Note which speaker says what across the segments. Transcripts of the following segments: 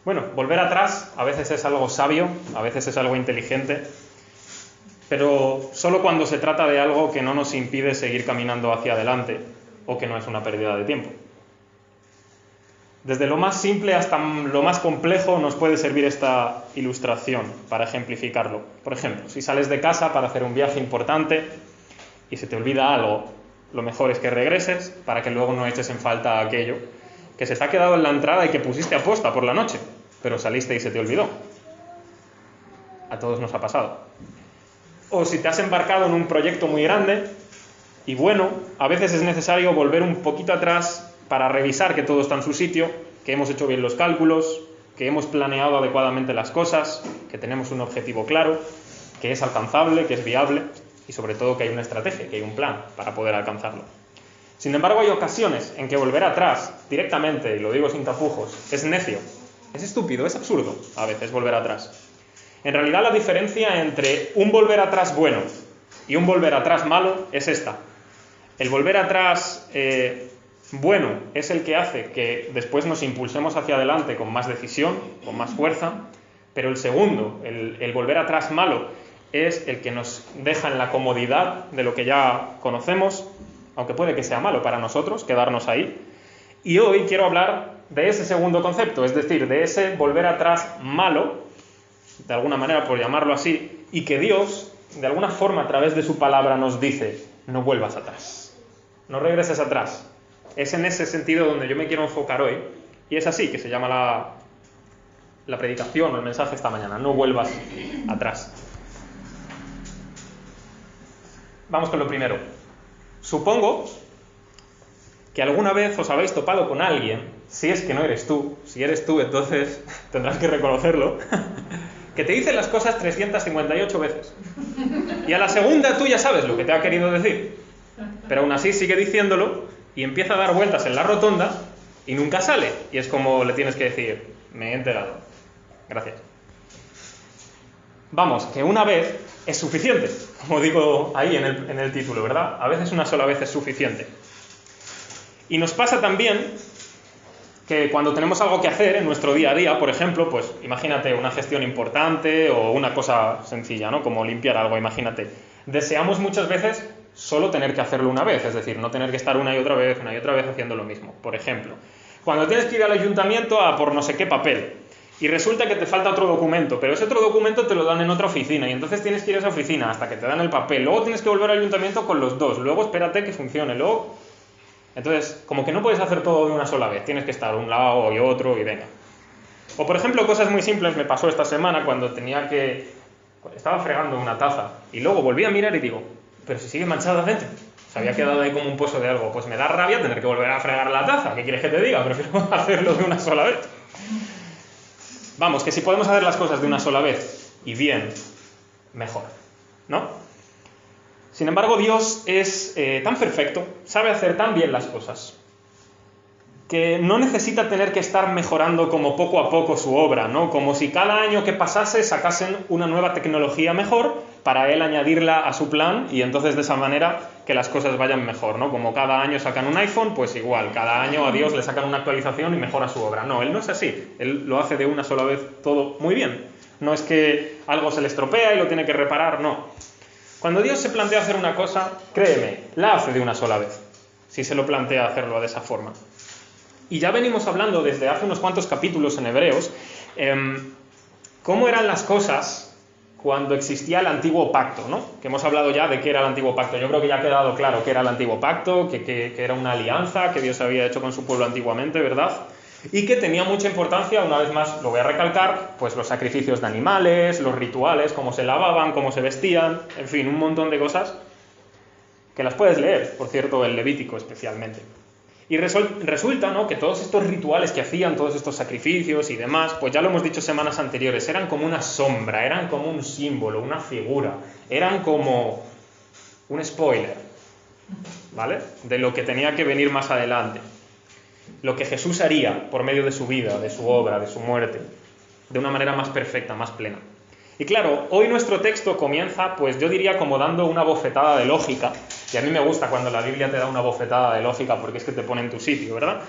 Speaker 1: Bueno, volver atrás a veces es algo sabio, a veces es algo inteligente, pero solo cuando se trata de algo que no nos impide seguir caminando hacia adelante o que no es una pérdida de tiempo. Desde lo más simple hasta lo más complejo nos puede servir esta ilustración para ejemplificarlo. Por ejemplo, si sales de casa para hacer un viaje importante y se te olvida algo, lo mejor es que regreses para que luego no eches en falta aquello que se te ha quedado en la entrada y que pusiste a posta por la noche, pero saliste y se te olvidó. A todos nos ha pasado. O si te has embarcado en un proyecto muy grande y bueno, a veces es necesario volver un poquito atrás para revisar que todo está en su sitio, que hemos hecho bien los cálculos, que hemos planeado adecuadamente las cosas, que tenemos un objetivo claro, que es alcanzable, que es viable y sobre todo que hay una estrategia, que hay un plan para poder alcanzarlo. Sin embargo, hay ocasiones en que volver atrás directamente, y lo digo sin tapujos, es necio, es estúpido, es absurdo a veces volver atrás. En realidad la diferencia entre un volver atrás bueno y un volver atrás malo es esta. El volver atrás bueno es el que hace que después nos impulsemos hacia adelante con más decisión, con más fuerza, pero el segundo, el volver atrás malo, es el que nos deja en la comodidad de lo que ya conocemos, aunque puede que sea malo para nosotros quedarnos ahí. Y hoy quiero hablar de ese segundo concepto, es decir, de ese volver atrás malo, de alguna manera por llamarlo así, y que Dios, de alguna forma a través de su palabra nos dice, no vuelvas atrás, no regreses atrás. Es en ese sentido donde yo me quiero enfocar hoy, y es así que se llama la predicación o el mensaje esta mañana, no vuelvas atrás. Vamos con lo primero. Supongo que alguna vez os habéis topado con alguien, si es que no eres tú, si eres tú entonces tendrás que reconocerlo, que te dice las cosas 358 veces. Y a la segunda tú ya sabes lo que te ha querido decir, pero aún así sigue diciéndolo y empieza a dar vueltas en la rotonda y nunca sale. Y es como le tienes que decir, me he enterado. Gracias. Vamos, que una vez es suficiente, como digo ahí en el título, ¿verdad? A veces una sola vez es suficiente. Y nos pasa también que cuando tenemos algo que hacer en nuestro día a día, por ejemplo, pues imagínate una gestión importante o una cosa sencilla, ¿no? Como limpiar algo, imagínate. Deseamos muchas veces solo tener que hacerlo una vez, es decir, no tener que estar una y otra vez haciendo lo mismo. Por ejemplo, cuando tienes que ir al ayuntamiento a por no sé qué papel y resulta que te falta otro documento, pero ese otro documento te lo dan en otra oficina y entonces tienes que ir a esa oficina hasta que te dan el papel, luego tienes que volver al ayuntamiento con los dos, luego espérate que funcione, luego... Entonces, como que no puedes hacer todo de una sola vez, tienes que estar un lado y otro y venga. O por ejemplo, cosas muy simples me pasó esta semana cuando estaba fregando una taza y luego volví a mirar y digo, pero si sigue manchada adentro, se había quedado ahí como un pozo de algo, pues me da rabia tener que volver a fregar la taza, ¿qué quieres que te diga? Prefiero hacerlo de una sola vez. Vamos, que si podemos hacer las cosas de una sola vez y bien, mejor, ¿no? Sin embargo, Dios es tan perfecto, sabe hacer tan bien las cosas, que no necesita tener que estar mejorando como poco a poco su obra, ¿no? Como si cada año que pasase sacasen una nueva tecnología mejor para él añadirla a su plan y entonces de esa manera que las cosas vayan mejor, ¿no? Como cada año sacan un iPhone, pues igual, cada año a Dios le sacan una actualización y mejora su obra. No, él no es así, él lo hace de una sola vez todo muy bien. No es que algo se le estropea y lo tiene que reparar, no. Cuando Dios se plantea hacer una cosa, créeme, la hace de una sola vez, si se lo plantea hacerlo de esa forma. Y ya venimos hablando desde hace unos cuantos capítulos en Hebreos, cómo eran las cosas cuando existía el antiguo pacto, ¿no? Que hemos hablado ya de qué era el antiguo pacto. Yo creo que ya ha quedado claro qué era el antiguo pacto, que era una alianza que Dios había hecho con su pueblo antiguamente, ¿verdad? Y que tenía mucha importancia, una vez más lo voy a recalcar, pues los sacrificios de animales, los rituales, cómo se lavaban, cómo se vestían, en fin, un montón de cosas que las puedes leer, por cierto, el Levítico especialmente. Y resulta, ¿no?, que todos estos rituales que hacían, todos estos sacrificios y demás, pues ya lo hemos dicho semanas anteriores, eran como una sombra, eran como un símbolo, una figura, eran como un spoiler, ¿vale?, de lo que tenía que venir más adelante. Lo que Jesús haría por medio de su vida, de su obra, de su muerte, de una manera más perfecta, más plena. Y claro, hoy nuestro texto comienza, pues yo diría como dando una bofetada de lógica, y a mí me gusta cuando la Biblia te da una bofetada de lógica porque es que te pone en tu sitio, ¿verdad?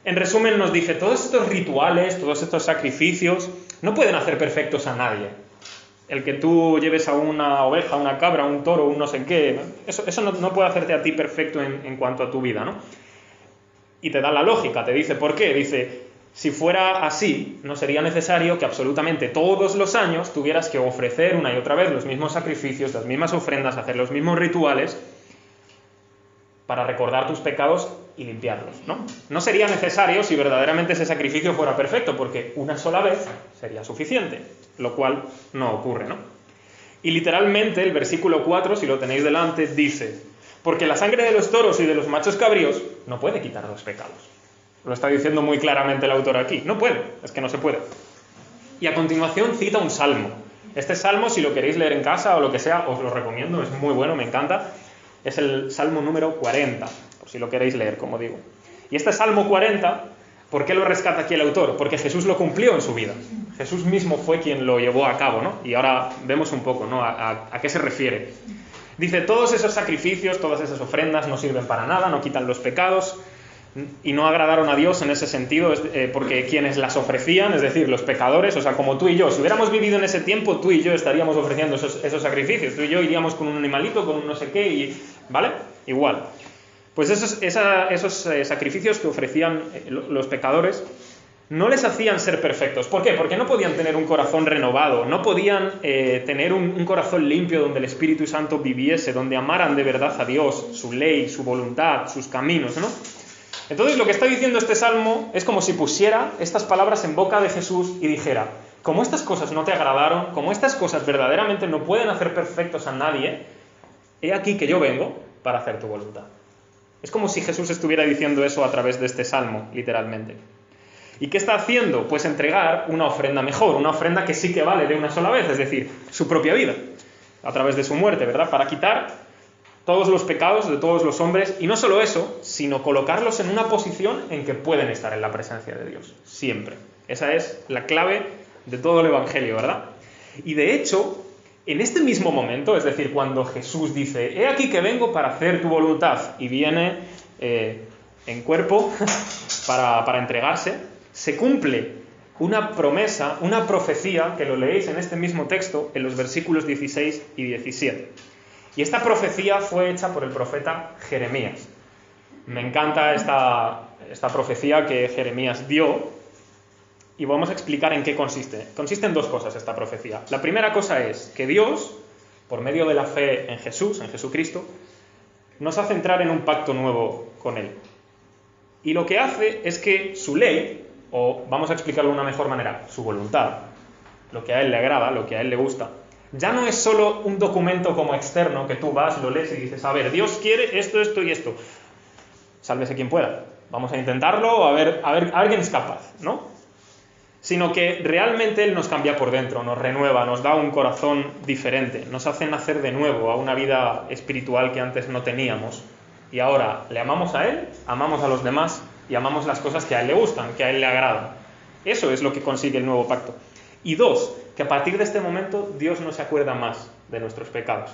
Speaker 1: En resumen, nos dice, todos estos rituales, todos estos sacrificios, no pueden hacer perfectos a nadie. El que tú lleves a una oveja, a una cabra, a un toro, un no sé qué, eso no puede hacerte a ti perfecto en cuanto a tu vida, ¿no? Y te da la lógica, te dice, ¿por qué? Dice, si fuera así, no sería necesario que absolutamente todos los años tuvieras que ofrecer una y otra vez los mismos sacrificios, las mismas ofrendas, hacer los mismos rituales para recordar tus pecados y limpiarlos, ¿no? No sería necesario si verdaderamente ese sacrificio fuera perfecto, porque una sola vez sería suficiente, lo cual no ocurre, ¿no? Y literalmente el versículo 4, si lo tenéis delante, dice, porque la sangre de los toros y de los machos cabríos no puede quitar los pecados. Lo está diciendo muy claramente el autor aquí. No puede, es que no se puede. Y a continuación cita un salmo. Este salmo, si lo queréis leer en casa o lo que sea, os lo recomiendo, es muy bueno, me encanta. Es el Salmo número 40, por si lo queréis leer, como digo. Y este Salmo 40, ¿por qué lo rescata aquí el autor? Porque Jesús lo cumplió en su vida. Jesús mismo fue quien lo llevó a cabo, ¿no? Y ahora vemos un poco, ¿no? ¿A qué se refiere? Dice, todos esos sacrificios, todas esas ofrendas no sirven para nada, no quitan los pecados y no agradaron a Dios en ese sentido, porque quienes las ofrecían, es decir, los pecadores, o sea, como tú y yo, si hubiéramos vivido en ese tiempo, tú y yo estaríamos ofreciendo esos sacrificios, tú y yo iríamos con un animalito, con un no sé qué, y, ¿vale? Igual. Pues esos sacrificios que ofrecían los pecadores no les hacían ser perfectos. ¿Por qué? Porque no podían tener un corazón renovado, no podían tener un corazón limpio donde el Espíritu Santo viviese, donde amaran de verdad a Dios, su ley, su voluntad, sus caminos, ¿no? Entonces lo que está diciendo este salmo es como si pusiera estas palabras en boca de Jesús y dijera, como estas cosas no te agradaron, como estas cosas verdaderamente no pueden hacer perfectos a nadie, he aquí que yo vengo para hacer tu voluntad. Es como si Jesús estuviera diciendo eso a través de este salmo, literalmente. ¿Y qué está haciendo? Pues entregar una ofrenda mejor, una ofrenda que sí que vale de una sola vez, es decir, su propia vida, a través de su muerte, ¿verdad? Para quitar todos los pecados de todos los hombres, y no solo eso, sino colocarlos en una posición en que pueden estar en la presencia de Dios, siempre. Esa es la clave de todo el Evangelio, ¿verdad? Y de hecho, en este mismo momento, es decir, cuando Jesús dice, he aquí que vengo para hacer tu voluntad, y viene en cuerpo para entregarse, se cumple una promesa, una profecía, que lo leéis en este mismo texto, en los versículos 16 y 17. Y esta profecía fue hecha por el profeta Jeremías. Me encanta esta profecía que Jeremías dio, y vamos a explicar en qué consiste. Consiste en dos cosas esta profecía. La primera cosa es que Dios, por medio de la fe en Jesús, en Jesucristo, nos hace entrar en un pacto nuevo con Él. Y lo que hace es que su ley, o vamos a explicarlo de una mejor manera, su voluntad, lo que a Él le agrada, lo que a Él le gusta, ya no es solo un documento como externo que tú vas, lo lees y dices, a ver, Dios quiere esto, esto y esto. Sálvese quien pueda. Vamos a intentarlo, a ver quién es capaz, ¿no? Sino que realmente Él nos cambia por dentro, nos renueva, nos da un corazón diferente, nos hace nacer de nuevo a una vida espiritual que antes no teníamos. Y ahora le amamos a Él, amamos a los demás y amamos las cosas que a Él le gustan, que a Él le agradan. Eso es lo que consigue el nuevo pacto. Y dos, que a partir de este momento Dios no se acuerda más de nuestros pecados.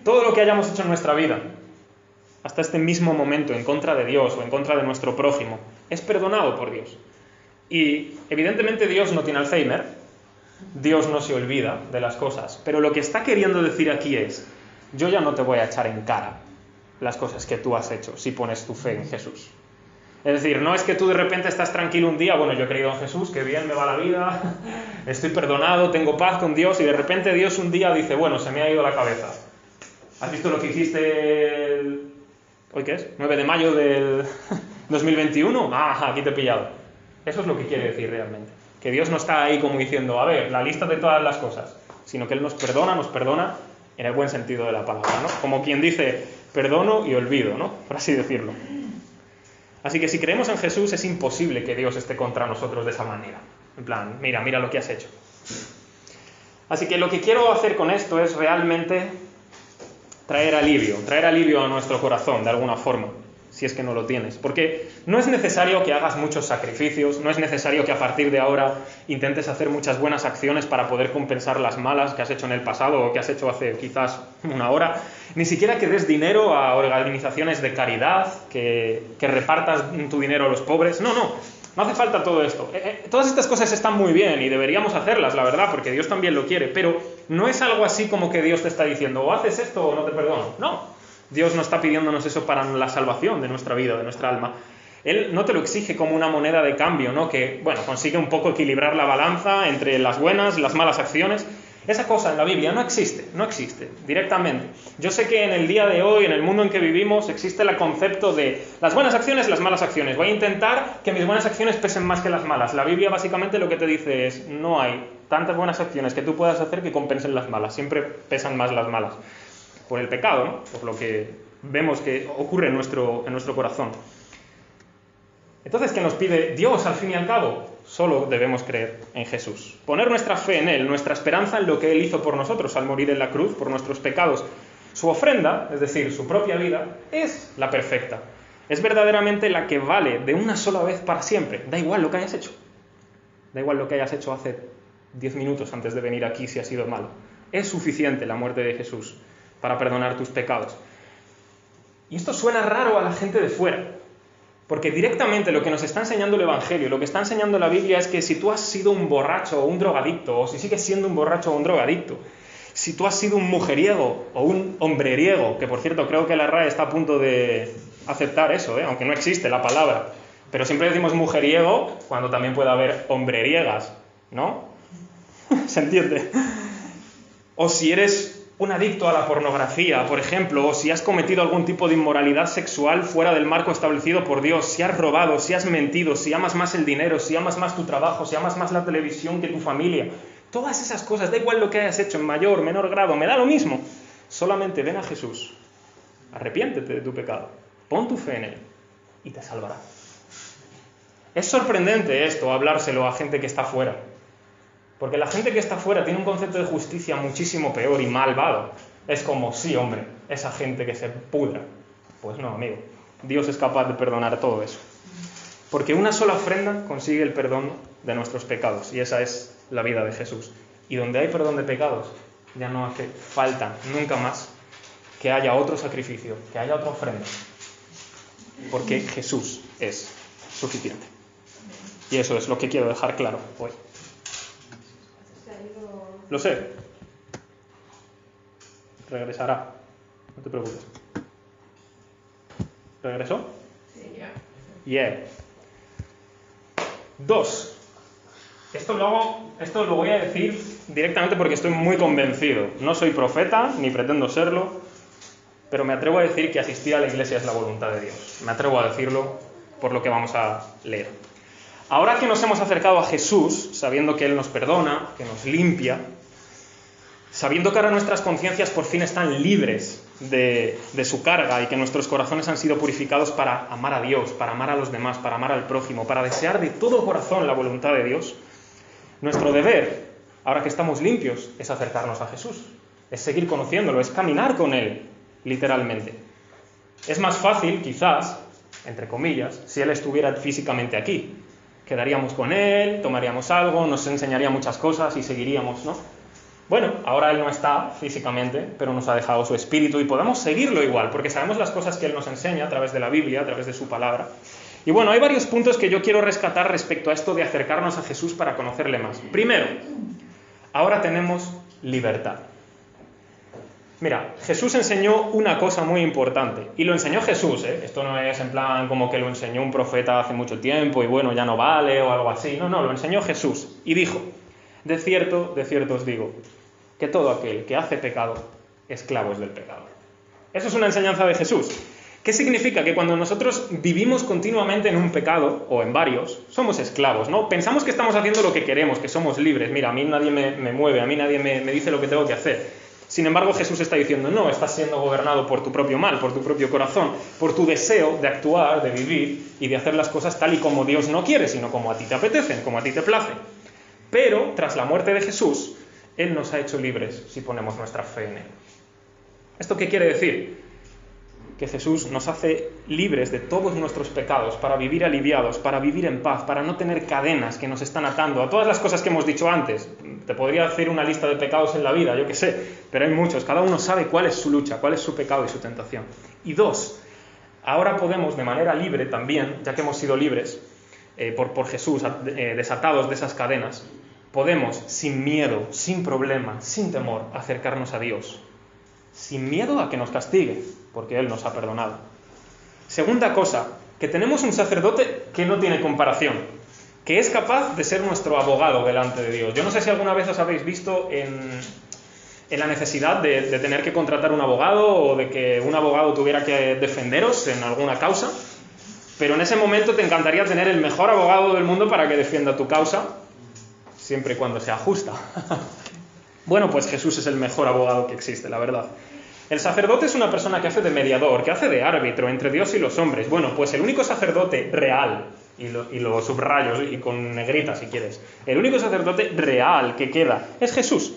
Speaker 1: Todo lo que hayamos hecho en nuestra vida, hasta este mismo momento, en contra de Dios o en contra de nuestro prójimo, es perdonado por Dios. Y evidentemente Dios no tiene Alzheimer, Dios no se olvida de las cosas, pero lo que está queriendo decir aquí es, yo ya no te voy a echar en cara las cosas que tú has hecho si pones tu fe en Jesús. Es decir, no es que tú de repente estás tranquilo un día, bueno, yo he creído en Jesús, que bien me va la vida, estoy perdonado, tengo paz con Dios, y de repente Dios un día dice, bueno, se me ha ido la cabeza. ¿Has visto lo que hiciste ¿hoy qué es? 9 de mayo del 2021? Ah, aquí te he pillado. Eso es lo que quiere decir realmente. Que Dios no está ahí como diciendo, a ver, la lista de todas las cosas, sino que Él nos perdona en el buen sentido de la palabra, ¿no? Como quien dice, perdono y olvido, ¿no? Por así decirlo. Así que si creemos en Jesús es imposible que Dios esté contra nosotros de esa manera. En plan, mira lo que has hecho. Así que lo que quiero hacer con esto es realmente traer alivio a nuestro corazón de alguna forma. si es que no lo tienes. Porque no es necesario que hagas muchos sacrificios, no es necesario que a partir de ahora intentes hacer muchas buenas acciones para poder compensar las malas que has hecho en el pasado o que has hecho hace quizás una hora. Ni siquiera que des dinero a organizaciones de caridad, que repartas tu dinero a los pobres. No hace falta todo esto. Todas estas cosas están muy bien y deberíamos hacerlas, la verdad, porque Dios también lo quiere, pero no es algo así como que Dios te está diciendo o haces esto o no te perdono. No, Dios no está pidiéndonos eso para la salvación de nuestra vida, de nuestra alma. Él no te lo exige como una moneda de cambio, ¿no? Que, bueno, consigue un poco equilibrar la balanza entre las buenas y las malas acciones. Esa cosa en la Biblia no existe directamente. Yo sé que en el día de hoy, en el mundo en que vivimos, existe el concepto de las buenas acciones, las malas acciones. Voy a intentar que mis buenas acciones pesen más que las malas. La Biblia básicamente lo que te dice es, no hay tantas buenas acciones que tú puedas hacer que compensen las malas. Siempre pesan más las malas. Por el pecado, ¿no? Por lo que vemos que ocurre en nuestro corazón. Entonces, ¿qué nos pide Dios al fin y al cabo? Solo debemos creer en Jesús. Poner nuestra fe en Él, nuestra esperanza en lo que Él hizo por nosotros al morir en la cruz, por nuestros pecados. Su ofrenda, es decir, su propia vida, es la perfecta. Es verdaderamente la que vale de una sola vez para siempre. Da igual lo que hayas hecho. Da igual lo que hayas hecho hace 10 minutos antes de venir aquí si ha sido malo. Es suficiente la muerte de Jesús para perdonar tus pecados. Y esto suena raro a la gente de fuera. Porque directamente lo que nos está enseñando el Evangelio, lo que está enseñando la Biblia es que si tú has sido un borracho o un drogadicto, o si sigues siendo un borracho o un drogadicto, si tú has sido un mujeriego o un hombreriego, que por cierto creo que la RAE está a punto de aceptar eso, aunque no existe la palabra, pero siempre decimos mujeriego cuando también puede haber hombreriegas, ¿no? ¿Se entiende? O si eres un adicto a la pornografía, por ejemplo, o si has cometido algún tipo de inmoralidad sexual fuera del marco establecido por Dios, si has robado, si has mentido, si amas más el dinero, si amas más tu trabajo, si amas más la televisión que tu familia, todas esas cosas, da igual lo que hayas hecho en mayor o menor grado, me da lo mismo. Solamente ven a Jesús, arrepiéntete de tu pecado, pon tu fe en Él y te salvará. Es sorprendente esto, hablárselo a gente que está fuera. Porque la gente que está fuera tiene un concepto de justicia muchísimo peor y malvado. Es como, sí, hombre, esa gente que se pudra. Pues no, amigo. Dios es capaz de perdonar todo eso. Porque una sola ofrenda consigue el perdón de nuestros pecados. Y esa es la vida de Jesús. Y donde hay perdón de pecados, ya no hace falta nunca más que haya otro sacrificio, que haya otra ofrenda. Porque Jesús es suficiente. Y eso es lo que quiero dejar claro hoy. Lo sé. Regresará. No te preocupes. ¿Regresó?
Speaker 2: Sí, ya.
Speaker 1: Yeah. 2. Esto lo voy a decir directamente porque estoy muy convencido. No soy profeta, ni pretendo serlo, pero me atrevo a decir que asistir a la iglesia es la voluntad de Dios. Me atrevo a decirlo por lo que vamos a leer. Ahora que nos hemos acercado a Jesús, sabiendo que Él nos perdona, que nos limpia, sabiendo que ahora nuestras conciencias por fin están libres de su carga y que nuestros corazones han sido purificados para amar a Dios, para amar a los demás, para amar al prójimo, para desear de todo corazón la voluntad de Dios, nuestro deber, ahora que estamos limpios, es acercarnos a Jesús, es seguir conociéndolo, es caminar con Él, literalmente. Es más fácil, quizás, entre comillas, si Él estuviera físicamente aquí. Quedaríamos con Él, tomaríamos algo, nos enseñaría muchas cosas y seguiríamos, ¿no? Bueno, ahora Él no está físicamente, pero nos ha dejado su espíritu y podemos seguirlo igual, porque sabemos las cosas que Él nos enseña a través de la Biblia, a través de su palabra. Y bueno, hay varios puntos que yo quiero rescatar respecto a esto de acercarnos a Jesús para conocerle más. Primero, ahora tenemos libertad. Mira, Jesús enseñó una cosa muy importante, y lo enseñó Jesús, ¿eh? Esto no es en plan como que lo enseñó un profeta hace mucho tiempo y bueno, ya no vale o algo así. No, lo enseñó Jesús y dijo: de cierto os digo, que todo aquel que hace pecado, esclavo es del pecado. Eso es una enseñanza de Jesús. ¿Qué significa? Que cuando nosotros vivimos continuamente en un pecado, o en varios, somos esclavos, ¿no? Pensamos que estamos haciendo lo que queremos, que somos libres. Mira, a mí nadie me mueve, a mí nadie me dice lo que tengo que hacer. Sin embargo, Jesús está diciendo, no, estás siendo gobernado por tu propio mal, por tu propio corazón, por tu deseo de actuar, de vivir y de hacer las cosas tal y como Dios no quiere, sino como a ti te apetecen, como a ti te place. Pero, tras la muerte de Jesús, Él nos ha hecho libres si ponemos nuestra fe en Él. ¿Esto qué quiere decir? que Jesús nos hace libres de todos nuestros pecados, para vivir aliviados, para vivir en paz, para no tener cadenas que nos están atando a todas las cosas que hemos dicho antes. Te podría hacer una lista de pecados en la vida, yo qué sé, pero hay muchos. Cada uno sabe cuál es su lucha, cuál es su pecado y su tentación. Y dos, ahora podemos de manera libre también, ya que hemos sido libres por Jesús, desatados de esas cadenas, podemos sin miedo, sin problema, sin temor, acercarnos a Dios. Sin miedo a que nos castigue, porque Él nos ha perdonado. Segunda cosa, que tenemos un sacerdote que no tiene comparación, que es capaz de ser nuestro abogado delante de Dios. Yo no sé si alguna vez os habéis visto en la necesidad de tener que contratar un abogado o de que un abogado tuviera que defenderos en alguna causa, pero en ese momento te encantaría tener el mejor abogado del mundo para que defienda tu causa, siempre y cuando sea justa. Bueno, pues Jesús es el mejor abogado que existe, la verdad. El sacerdote es una persona que hace de mediador, que hace de árbitro entre Dios y los hombres. Bueno, pues el único sacerdote real, y lo subrayo y con negrita si quieres, el único sacerdote real que queda es Jesús.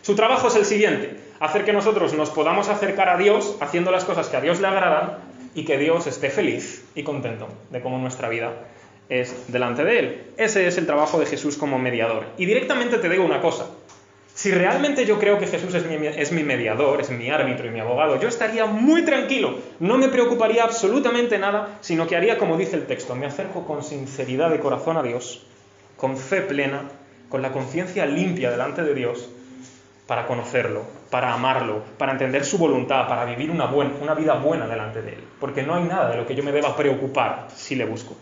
Speaker 1: Su trabajo es el siguiente: hacer que nosotros nos podamos acercar a Dios haciendo las cosas que a Dios le agradan y que Dios esté feliz y contento de cómo nuestra vida es delante de Él. Ese es el trabajo de Jesús como mediador. Y directamente te digo una cosa: si realmente yo creo que Jesús es mi mediador, es mi árbitro y mi abogado, yo estaría muy tranquilo, no me preocuparía absolutamente nada, sino que haría como dice el texto: me acerco con sinceridad de corazón a Dios, con fe plena, con la conciencia limpia delante de Dios, para conocerlo, para amarlo, para entender su voluntad, para vivir una vida buena delante de Él, porque no hay nada de lo que yo me deba preocupar si le busco.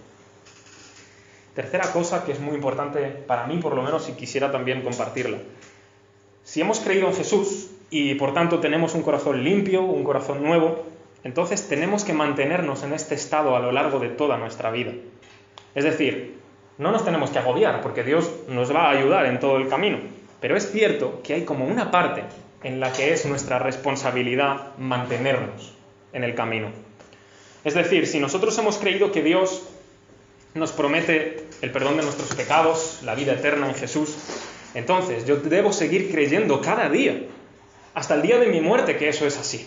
Speaker 1: Tercera cosa que es muy importante para mí, por lo menos, si quisiera también compartirla. Si hemos creído en Jesús y por tanto tenemos un corazón limpio, un corazón nuevo, entonces tenemos que mantenernos en este estado a lo largo de toda nuestra vida. Es decir, no nos tenemos que agobiar porque Dios nos va a ayudar en todo el camino, pero es cierto que hay como una parte en la que es nuestra responsabilidad mantenernos en el camino. Es decir, si nosotros hemos creído que Dios nos promete el perdón de nuestros pecados, la vida eterna en Jesús, entonces yo debo seguir creyendo cada día, hasta el día de mi muerte, que eso es así.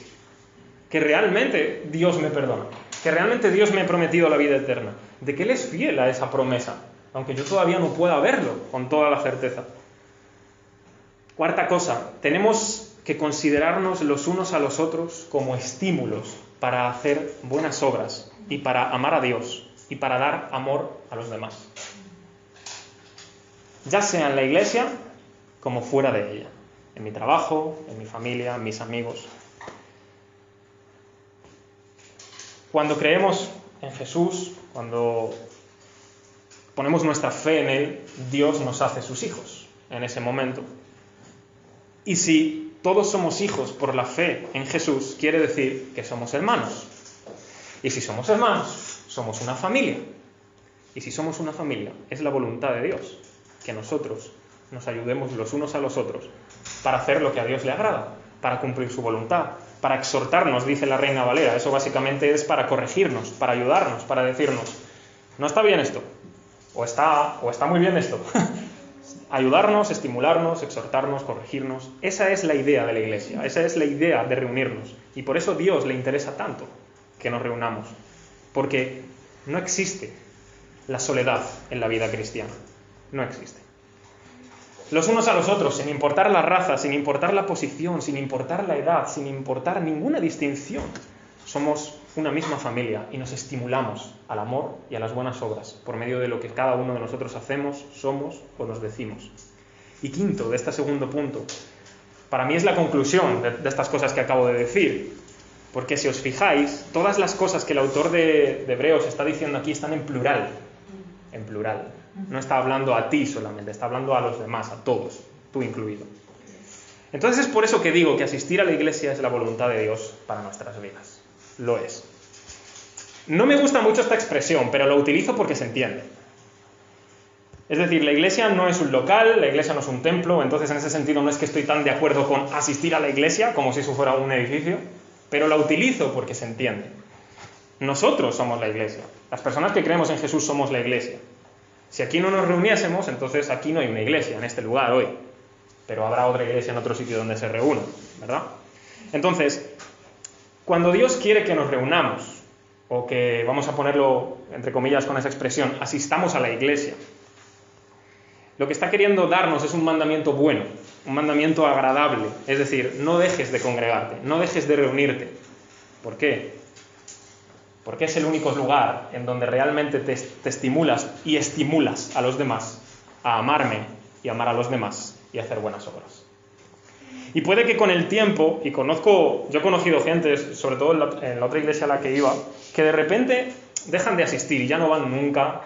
Speaker 1: Que realmente Dios me perdona, que realmente Dios me ha prometido la vida eterna, de que Él es fiel a esa promesa, aunque yo todavía no pueda verlo con toda la certeza. Cuarta cosa, tenemos que considerarnos los unos a los otros como estímulos para hacer buenas obras y para amar a Dios y para dar amor a los demás. Ya sea en la iglesia como fuera de ella, en mi trabajo, en mi familia, en mis amigos. Cuando creemos en Jesús, cuando ponemos nuestra fe en Él, Dios nos hace sus hijos en ese momento. Y si todos somos hijos por la fe en Jesús, quiere decir que somos hermanos. Y si somos hermanos, somos una familia. Y si somos una familia, es la voluntad de Dios que nosotros nos ayudemos los unos a los otros para hacer lo que a Dios le agrada, para cumplir su voluntad, para exhortarnos, dice la Reina Valera. Eso básicamente es para corregirnos, para ayudarnos, para decirnos: no está bien esto, o está muy bien esto. Ayudarnos, estimularnos, exhortarnos, corregirnos. Esa es la idea de la iglesia, esa es la idea de reunirnos. Y por eso a Dios le interesa tanto que nos reunamos, porque no existe la soledad en la vida cristiana. No existe. Los unos a los otros, sin importar la raza, sin importar la posición, sin importar la edad, sin importar ninguna distinción, somos una misma familia y nos estimulamos al amor y a las buenas obras por medio de lo que cada uno de nosotros hacemos, somos o nos decimos. Y quinto, de este segundo punto, para mí es la conclusión de estas cosas que acabo de decir, porque si os fijáis, todas las cosas que el autor de Hebreos está diciendo aquí están en plural. En plural. No está hablando a ti solamente, está hablando a los demás, a todos, tú incluido. Entonces es por eso que digo que asistir a la iglesia es la voluntad de Dios para nuestras vidas. Lo es. No me gusta mucho esta expresión, pero la utilizo porque se entiende. Es decir, la iglesia no es un local, la iglesia no es un templo, entonces en ese sentido no es que estoy tan de acuerdo con asistir a la iglesia, como si eso fuera un edificio, pero la utilizo porque se entiende. Nosotros somos la iglesia. Las personas que creemos en Jesús somos la iglesia. Si aquí no nos reuniésemos, entonces aquí no hay una iglesia en este lugar hoy. Pero habrá otra iglesia en otro sitio donde se reúnan, ¿verdad? Entonces, Cuando Dios quiere que nos reunamos, o que, vamos a ponerlo entre comillas con esa expresión, asistamos a la iglesia, lo que está queriendo darnos es un mandamiento bueno, un mandamiento agradable. Es decir, no dejes de congregarte, no dejes de reunirte. ¿Por qué? Porque es el único lugar en donde realmente te estimulas y estimulas a los demás a amarme y amar a los demás y hacer buenas obras. Y puede que con el tiempo, y yo he conocido gente, sobre todo en la otra iglesia a la que iba, que de repente dejan de asistir y ya no van nunca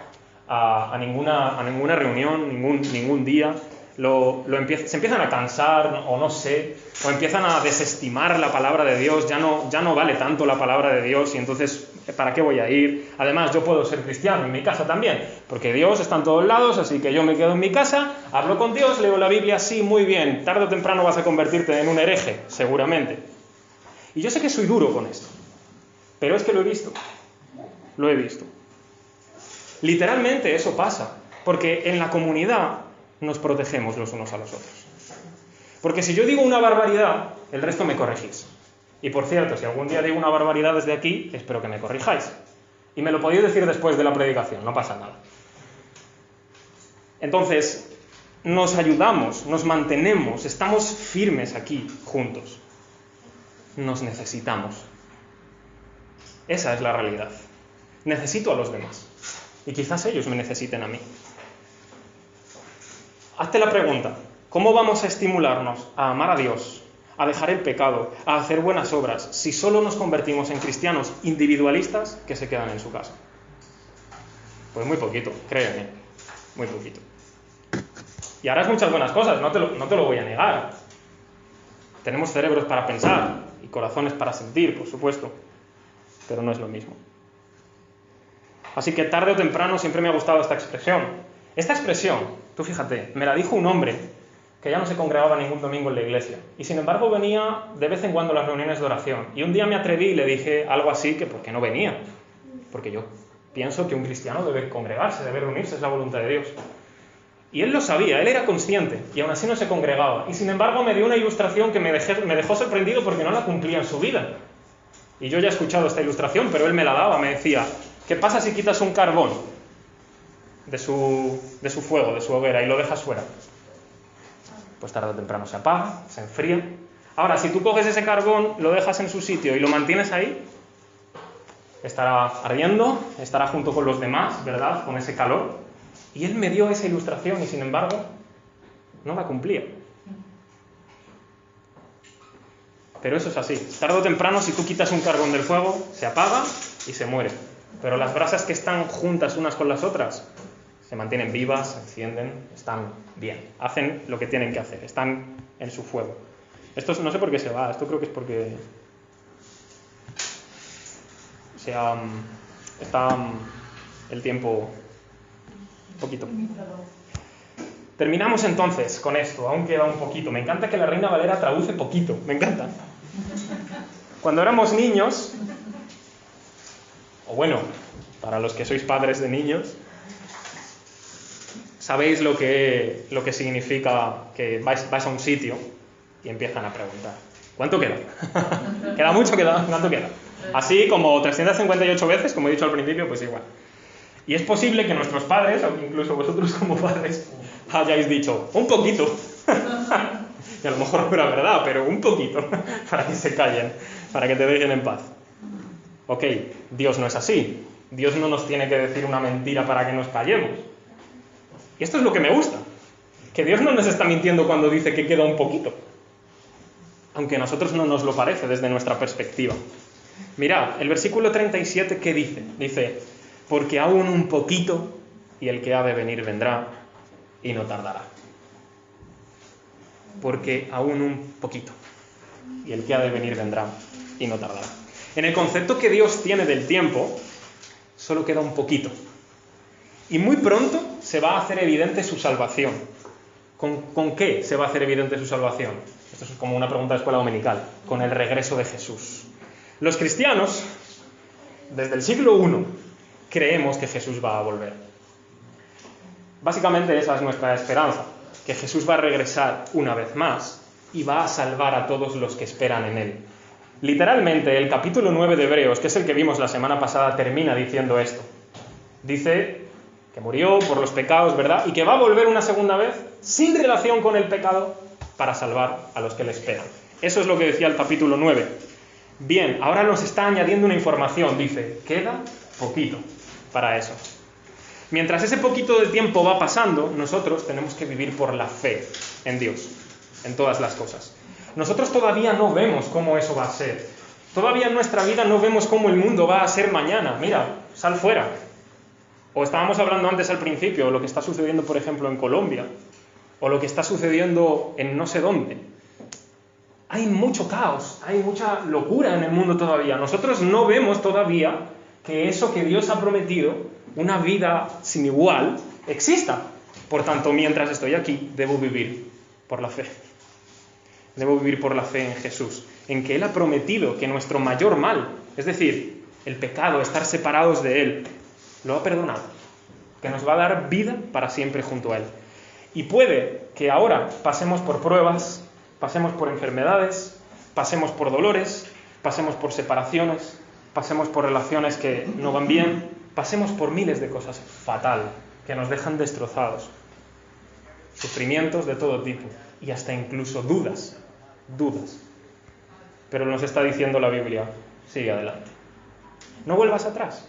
Speaker 1: a ninguna reunión, ningún día, se empiezan a cansar, o no sé, o empiezan a desestimar la palabra de Dios, ya no vale tanto la palabra de Dios, y entonces, ¿para qué voy a ir? Además, yo puedo ser cristiano en mi casa también, porque Dios está en todos lados, así que yo me quedo en mi casa, hablo con Dios, leo la Biblia, sí, muy bien, tarde o temprano vas a convertirte en un hereje, seguramente. Y yo sé que soy duro con esto, pero es que lo he visto. Literalmente eso pasa, porque en la comunidad nos protegemos los unos a los otros. Porque si yo digo una barbaridad, el resto me corregís. Y por cierto, si algún día digo una barbaridad desde aquí, espero que me corrijáis. Y me lo podéis decir después de la predicación, no pasa nada. Entonces, nos ayudamos, nos mantenemos, estamos firmes aquí, juntos. Nos necesitamos. Esa es la realidad. Necesito a los demás. Y quizás ellos me necesiten a mí. Hazte la pregunta, ¿cómo vamos a estimularnos a amar a Dios, a dejar el pecado, a hacer buenas obras, si solo nos convertimos en cristianos individualistas que se quedan en su casa? Pues muy poquito, créeme, muy poquito. Y harás muchas buenas cosas, no te lo voy a negar. Tenemos cerebros para pensar y corazones para sentir, por supuesto, pero no es lo mismo. Así que tarde o temprano siempre me ha gustado esta expresión. Esta expresión, tú fíjate, me la dijo un hombre que ya no se congregaba ningún domingo en la iglesia. Y sin embargo venía de vez en cuando a las reuniones de oración. Y un día me atreví y le dije algo así, que ¿por qué no venía? Porque yo pienso que un cristiano debe congregarse, debe reunirse, es la voluntad de Dios. Y él lo sabía, él era consciente, y aún así no se congregaba. Y sin embargo me dio una ilustración que me dejó sorprendido porque no la cumplía en su vida. Y yo ya he escuchado esta ilustración, pero él me la daba, me decía, ¿qué pasa si quitas un carbón de su fuego, de su hoguera, y lo dejas fuera? Pues tarde o temprano se apaga, se enfría. Ahora, si tú coges ese carbón, lo dejas en su sitio y lo mantienes ahí, estará ardiendo, estará junto con los demás, ¿verdad?, con ese calor. Y él me dio esa ilustración y, sin embargo, no la cumplía. Pero eso es así. Tarde o temprano, si tú quitas un carbón del fuego, se apaga y se muere. Pero las brasas que están juntas unas con las otras se mantienen vivas, se encienden, están bien. Hacen lo que tienen que hacer, están en su fuego. Esto no sé por qué se va, esto creo que es porque está el tiempo un poquito. Terminamos entonces con esto, aún queda un poquito. Me encanta que la Reina Valera traduce poquito, me encanta. Cuando éramos niños, o bueno, para los que sois padres de niños, sabéis lo que significa que vais a un sitio y empiezan a preguntar, ¿cuánto queda? ¿Queda mucho? ¿Cuánto queda? Así como 358 veces, como he dicho al principio, pues igual. Y es posible que nuestros padres, o incluso vosotros como padres, hayáis dicho, un poquito. Y a lo mejor no era verdad, pero un poquito, para que se callen, para que te dejen en paz. Ok, Dios no es así. Dios no nos tiene que decir una mentira para que nos callemos. Y esto es lo que me gusta, que Dios no nos está mintiendo cuando dice que queda un poquito, aunque a nosotros no nos lo parece desde nuestra perspectiva. Mirad, el versículo 37, ¿qué dice? Dice, porque aún un poquito y el que ha de venir vendrá y no tardará. Porque aún un poquito y el que ha de venir vendrá y no tardará. En el concepto que Dios tiene del tiempo, solo queda un poquito. Y muy pronto se va a hacer evidente su salvación. ¿Con qué se va a hacer evidente su salvación? Esto es como una pregunta de escuela dominical. Con el regreso de Jesús. Los cristianos, desde el siglo I, creemos que Jesús va a volver. Básicamente esa es nuestra esperanza, que Jesús va a regresar una vez más y va a salvar a todos los que esperan en Él. Literalmente, el capítulo 9 de Hebreos, que es el que vimos la semana pasada, termina diciendo esto. Dice que murió por los pecados, ¿verdad? Y que va a volver una segunda vez, sin relación con el pecado, para salvar a los que le esperan. Eso es lo que decía el capítulo 9. Bien, ahora nos está añadiendo una información. Dice, queda poquito para eso. Mientras ese poquito de tiempo va pasando, nosotros tenemos que vivir por la fe en Dios, en todas las cosas. Nosotros todavía no vemos cómo eso va a ser. Todavía en nuestra vida no vemos cómo el mundo va a ser mañana. Mira, sal fuera. O estábamos hablando antes al principio, lo que está sucediendo, por ejemplo, en Colombia, o lo que está sucediendo en no sé dónde. Hay mucho caos, hay mucha locura en el mundo todavía. Nosotros no vemos todavía que eso que Dios ha prometido, una vida sin igual, exista. Por tanto, mientras estoy aquí, debo vivir por la fe. Debo vivir por la fe en Jesús, en que Él ha prometido que nuestro mayor mal, es decir, el pecado, estar separados de Él, lo ha perdonado, que nos va a dar vida para siempre junto a Él. Y puede que ahora pasemos por pruebas, pasemos por enfermedades, pasemos por dolores, pasemos por separaciones, pasemos por relaciones que no van bien, pasemos por miles de cosas fatales que nos dejan destrozados, sufrimientos de todo tipo y hasta incluso dudas. Pero nos está diciendo la Biblia, sigue adelante. No vuelvas atrás,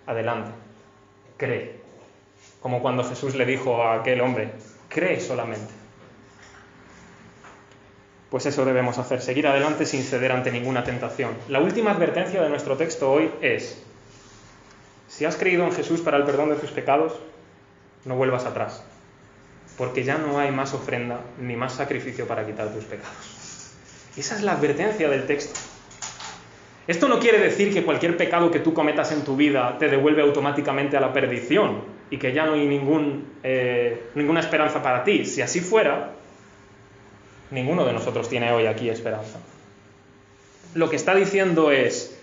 Speaker 1: adelante, cree. Como cuando Jesús le dijo a aquel hombre, cree solamente. Pues eso debemos hacer, seguir adelante sin ceder ante ninguna tentación. La última advertencia de nuestro texto hoy es, si has creído en Jesús para el perdón de tus pecados, no vuelvas atrás, porque ya no hay más ofrenda ni más sacrificio para quitar tus pecados. Esa es la advertencia del texto. Esto no quiere decir que cualquier pecado que tú cometas en tu vida te devuelve automáticamente a la perdición y que ya no hay ninguna esperanza para ti. Si así fuera, ninguno de nosotros tiene hoy aquí esperanza. Lo que está diciendo es,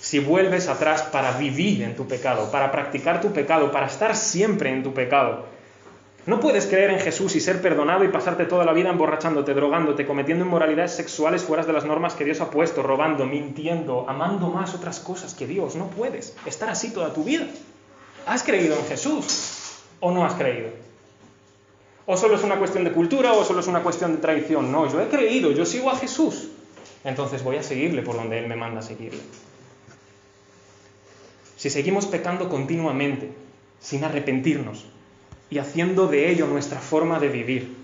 Speaker 1: si vuelves atrás para vivir en tu pecado, para practicar tu pecado, para estar siempre en tu pecado, no puedes creer en Jesús y ser perdonado y pasarte toda la vida emborrachándote, drogándote, cometiendo inmoralidades sexuales fuera de las normas que Dios ha puesto, robando, mintiendo, amando más otras cosas que Dios. No puedes estar así toda tu vida. ¿Has creído en Jesús o no has creído? ¿O solo es una cuestión de cultura o solo es una cuestión de tradición? No, yo he creído, yo sigo a Jesús. Entonces voy a seguirle por donde Él me manda a seguirle. Si seguimos pecando continuamente, sin arrepentirnos, y haciendo de ello nuestra forma de vivir,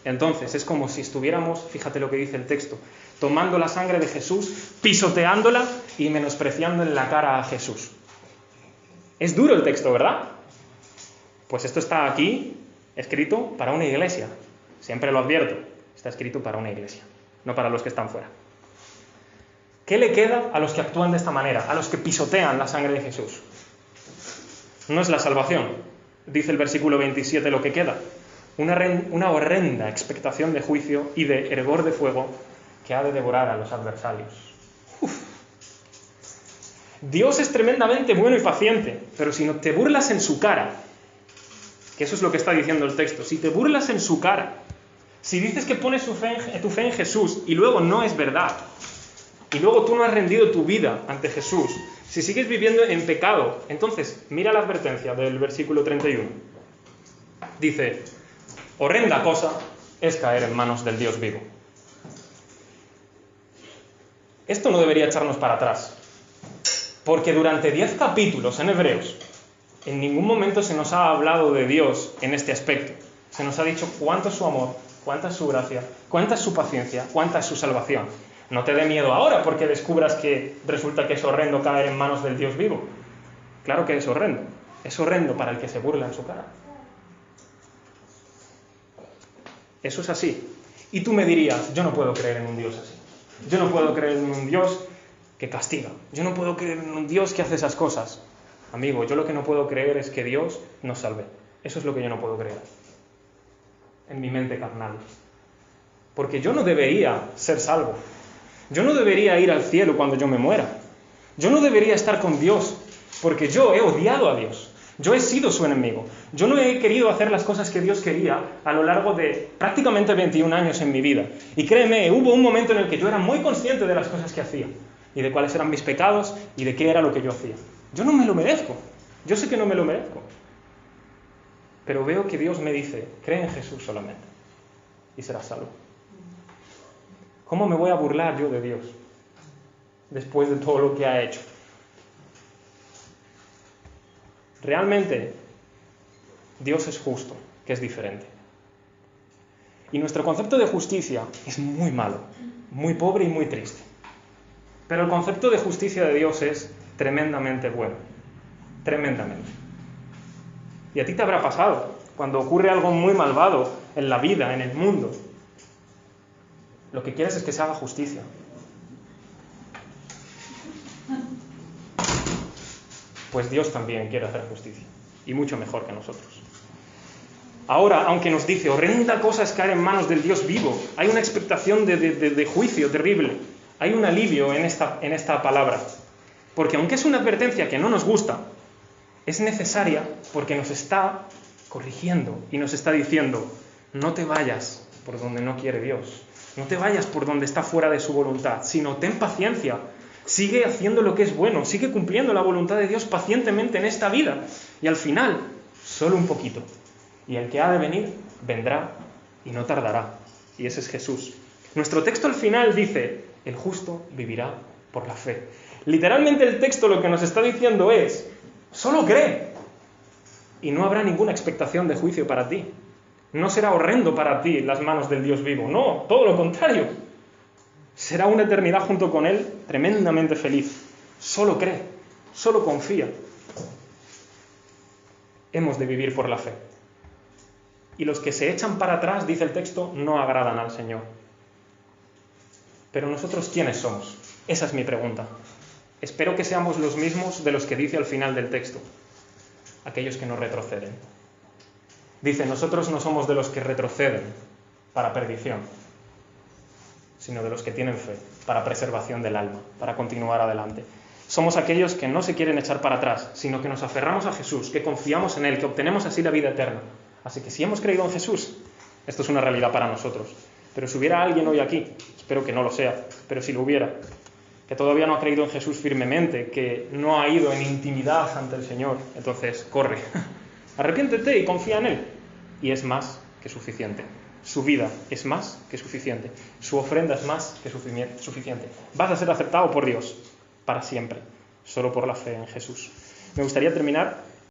Speaker 1: entonces es como si estuviéramos, fíjate lo que dice el texto, tomando la sangre de Jesús, pisoteándola y menospreciando en la cara a Jesús. Es duro el texto, ¿verdad? Pues esto está aquí escrito para una iglesia. Siempre lo advierto, está escrito para una iglesia, no para los que están fuera. ¿Qué le queda a los que actúan de esta manera, a los que pisotean la sangre de Jesús? No es la salvación. Dice el versículo 27 lo que queda. Una horrenda expectación de juicio y de hervor de fuego que ha de devorar a los adversarios. Uf. Dios es tremendamente bueno y paciente, pero si no te burlas en su cara, que eso es lo que está diciendo el texto, si te burlas en su cara, si dices que pones tu fe en Jesús y luego no es verdad, y luego tú no has rendido tu vida ante Jesús, si sigues viviendo en pecado, entonces mira la advertencia del versículo 31. Dice, horrenda cosa es caer en manos del Dios vivo. Esto no debería echarnos para atrás, porque durante 10 capítulos en Hebreos, en ningún momento se nos ha hablado de Dios en este aspecto. Se nos ha dicho cuánto es su amor, cuánta es su gracia, cuánta es su paciencia, cuánta es su salvación. No te dé miedo ahora porque descubras que resulta que es horrendo caer en manos del Dios vivo. Claro que es horrendo. Es horrendo para el que se burla en su cara. Eso es así. Y tú me dirías, yo no puedo creer en un Dios así. Yo no puedo creer en un Dios que castiga. Yo no puedo creer en un Dios que hace esas cosas. Amigo, yo lo que no puedo creer es que Dios nos salve. Eso es lo que yo no puedo creer. En mi mente carnal. Porque yo no debería ser salvo. Yo no debería ir al cielo cuando yo me muera. Yo no debería estar con Dios, porque yo he odiado a Dios. Yo he sido su enemigo. Yo no he querido hacer las cosas que Dios quería a lo largo de prácticamente 21 años en mi vida. Y créeme, hubo un momento en el que yo era muy consciente de las cosas que hacía y de cuáles eran mis pecados y de qué era lo que yo hacía. Yo no me lo merezco. Yo sé que no me lo merezco. Pero veo que Dios me dice, cree en Jesús solamente y serás salvo. ¿Cómo me voy a burlar yo de Dios después de todo lo que ha hecho? Realmente, Dios es justo, que es diferente. Y nuestro concepto de justicia es muy malo, muy pobre y muy triste. Pero el concepto de justicia de Dios es tremendamente bueno, tremendamente. Y a ti te habrá pasado, cuando ocurre algo muy malvado en la vida, en el mundo, lo que quieres es que se haga justicia. Pues Dios también quiere hacer justicia, y mucho mejor que nosotros. Ahora, aunque nos dice, horrenda cosa es caer en manos del Dios vivo, hay una expectación de juicio terrible, hay un alivio en esta palabra, porque aunque es una advertencia que no nos gusta, es necesaria porque nos está corrigiendo y nos está diciendo, no te vayas por donde no quiere Dios, no te vayas por donde está fuera de su voluntad, sino ten paciencia. Sigue haciendo lo que es bueno, sigue cumpliendo la voluntad de Dios pacientemente en esta vida. Y al final, solo un poquito. Y el que ha de venir, vendrá y no tardará. Y ese es Jesús. Nuestro texto al final dice, el justo vivirá por la fe. Literalmente el texto lo que nos está diciendo es, solo cree. Y no habrá ninguna expectación de juicio para ti. No será horrendo para ti las manos del Dios vivo. No, todo lo contrario. Será una eternidad junto con Él tremendamente feliz. Solo cree, solo confía. Hemos de vivir por la fe. Y los que se echan para atrás, dice el texto, no agradan al Señor. Pero nosotros, ¿quiénes somos? Esa es mi pregunta. Espero que seamos los mismos de los que dice al final del texto. Aquellos que no retroceden. Dice, nosotros no somos de los que retroceden para perdición, sino de los que tienen fe, para preservación del alma, para continuar adelante. Somos aquellos que no se quieren echar para atrás, sino que nos aferramos a Jesús, que confiamos en Él, que obtenemos así la vida eterna. Así que si hemos creído en Jesús, esto es una realidad para nosotros. Pero si hubiera alguien hoy aquí, espero que no lo sea, pero si lo hubiera, que todavía no ha creído en Jesús firmemente, que no ha ido en intimidad ante el Señor, entonces corre, arrepiéntete y confía en Él. Y es más que suficiente. Su vida es más que suficiente. Su ofrenda es más que suficiente. Vas a ser aceptado por Dios para siempre, solo por la fe en Jesús. Me gustaría terminar